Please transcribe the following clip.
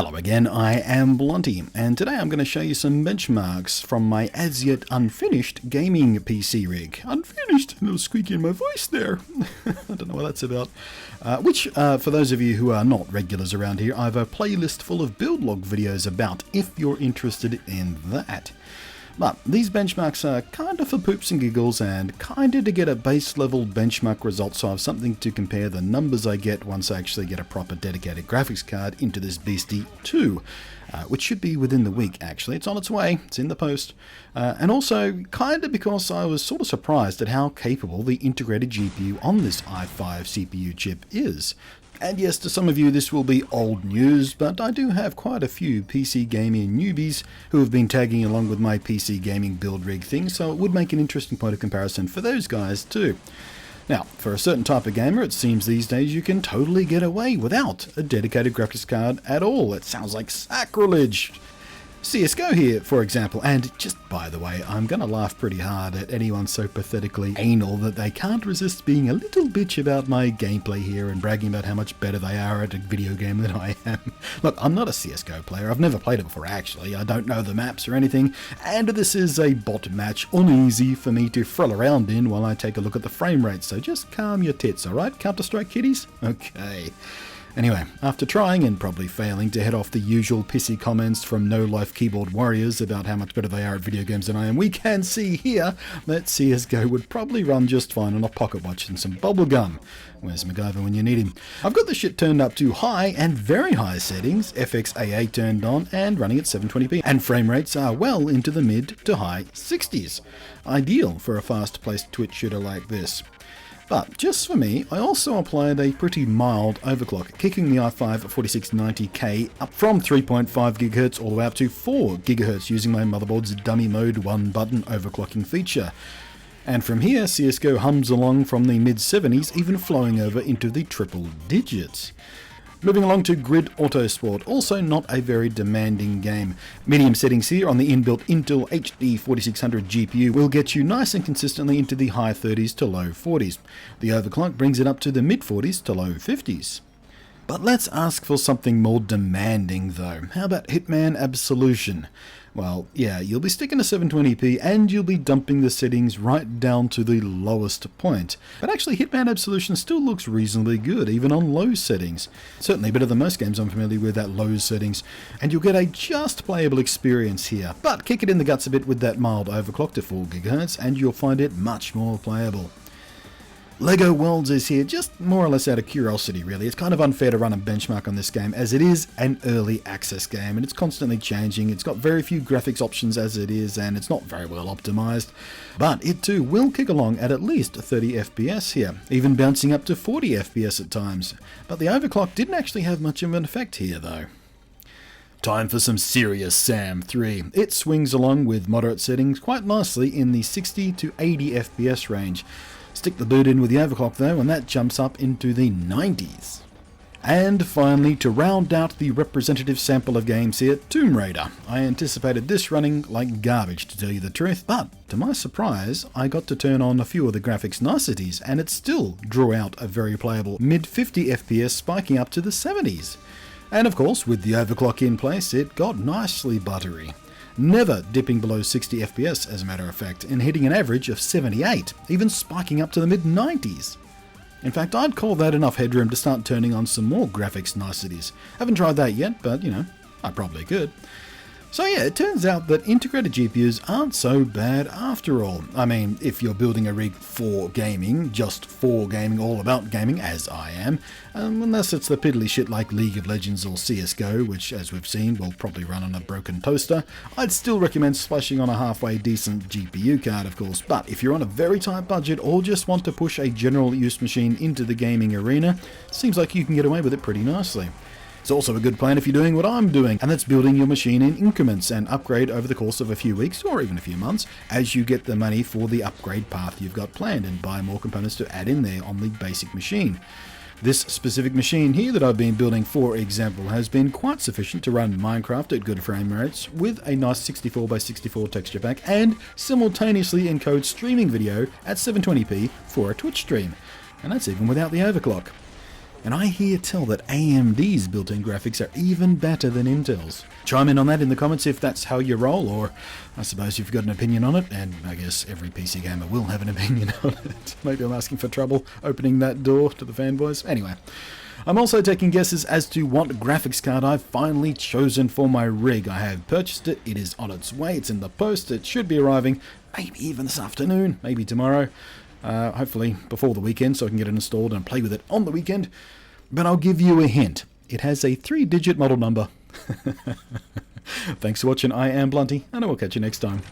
Hello again, I am Blunty, and today I'm going to show you some benchmarks from my as yet unfinished gaming PC rig. Unfinished? A little squeaky in my voice there. I don't know what that's about. For those of you who are not regulars around here, I have a playlist full of build log videos about if you're interested in that. But these benchmarks are kind of for poops and giggles and kind of to get a base level benchmark result, so I have something to compare the numbers I get once I actually get a proper dedicated graphics card into this beastie too. Which should be within the week actually. It's on its way, it's in the post. And also kind of because I was sort of surprised at how capable the integrated GPU on this i5 CPU chip is. And yes, to some of you this will be old news, but I do have quite a few PC gaming newbies who have been tagging along with my PC gaming build rig thing, so it would make an interesting point of comparison for those guys too. Now, for a certain type of gamer, it seems these days you can totally get away without a dedicated graphics card at all. It sounds like sacrilege. CSGO here, for example, and just by the way, I'm gonna laugh pretty hard at anyone so pathetically anal that they can't resist being a little bitch about my gameplay here and bragging about how much better they are at a video game than I am. Look, I'm not a CSGO player, I've never played it before actually, I don't know the maps or anything, and this is a bot match uneasy for me to frill around in while I take a look at the frame rate, so just calm your tits, alright, Counter-Strike kiddies? Okay. Anyway, after trying and probably failing to head off the usual pissy comments from no-life keyboard warriors about how much better they are at video games than I am, we can see here that CSGO would probably run just fine on a pocket watch and some bubblegum. Where's MacGyver when you need him? I've got the shit turned up to high and very high settings, FXAA turned on and running at 720p, and frame rates are well into the mid to high 60s. Ideal for a fast-paced Twitch shooter like this. But just for me, I also applied a pretty mild overclock, kicking the i5 4690K up from 3.5 GHz all the way up to 4 GHz using my motherboard's dummy mode 1-button overclocking feature. And from here, CSGO hums along from the mid-70s, even flowing over into the triple digits. Moving along to Grid Autosport, also not a very demanding game. Medium settings here on the inbuilt Intel HD4600 GPU will get you nice and consistently into the high 30s to low 40s. The overclock brings it up to the mid 40s to low 50s. But let's ask for something more demanding though. How about Hitman Absolution? Well, yeah, you'll be sticking to 720p and you'll be dumping the settings right down to the lowest point. But actually Hitman Absolution still looks reasonably good, even on low settings. Certainly better than most games I'm familiar with at low settings. And you'll get a just playable experience here. But kick it in the guts a bit with that mild overclock to 4 GHz and you'll find it much more playable. Lego Worlds is here just more or less out of curiosity really. It's kind of unfair to run a benchmark on this game as it is an early access game and it's constantly changing. It's got very few graphics options as it is and it's not very well optimized. But it too will kick along at least 30 FPS here, even bouncing up to 40 FPS at times. But the overclock didn't actually have much of an effect here though. Time for some serious SAM 3. It swings along with moderate settings quite nicely in the 60 to 80 FPS range. Stick the boot in with the overclock though and that jumps up into the 90s. And finally, to round out the representative sample of games here, Tomb Raider. I anticipated this running like garbage to tell you the truth, but to my surprise I got to turn on a few of the graphics niceties and it still drew out a very playable mid 50 FPS spiking up to the 70s. And of course with the overclock in place it got nicely buttery. Never dipping below 60 FPS as a matter of fact, and hitting an average of 78, even spiking up to the mid-90s. In fact, I'd call that enough headroom to start turning on some more graphics niceties. Haven't tried that yet, but you know, I probably could. So yeah, it turns out that integrated GPUs aren't so bad after all. I mean, if you're building a rig for gaming, just for gaming, all about gaming, as I am, unless it's the piddly shit like League of Legends or CSGO, which as we've seen will probably run on a broken toaster, I'd still recommend splashing on a halfway decent GPU card of course. But if you're on a very tight budget or just want to push a general use machine into the gaming arena, seems like you can get away with it pretty nicely. It's also a good plan if you're doing what I'm doing, and that's building your machine in increments and upgrade over the course of a few weeks or even a few months as you get the money for the upgrade path you've got planned and buy more components to add in there on the basic machine. This specific machine here that I've been building, for example, has been quite sufficient to run Minecraft at good frame rates with a nice 64x64 texture pack and simultaneously encode streaming video at 720p for a Twitch stream. And that's even without the overclock. And I hear tell that AMD's built-in graphics are even better than Intel's. Chime in on that in the comments if that's how you roll, or I suppose you've got an opinion on it, and I guess every PC gamer will have an opinion on it. Maybe I'm asking for trouble opening that door to the fanboys. Anyway, I'm also taking guesses as to what graphics card I've finally chosen for my rig. I have purchased it, it is on its way, it's in the post, it should be arriving maybe even this afternoon, maybe tomorrow. Hopefully before the weekend so I can get it installed and play with it on the weekend. But I'll give you a hint. It has a 3-digit model number. Thanks for watching. I am Blunty, and I will catch you next time.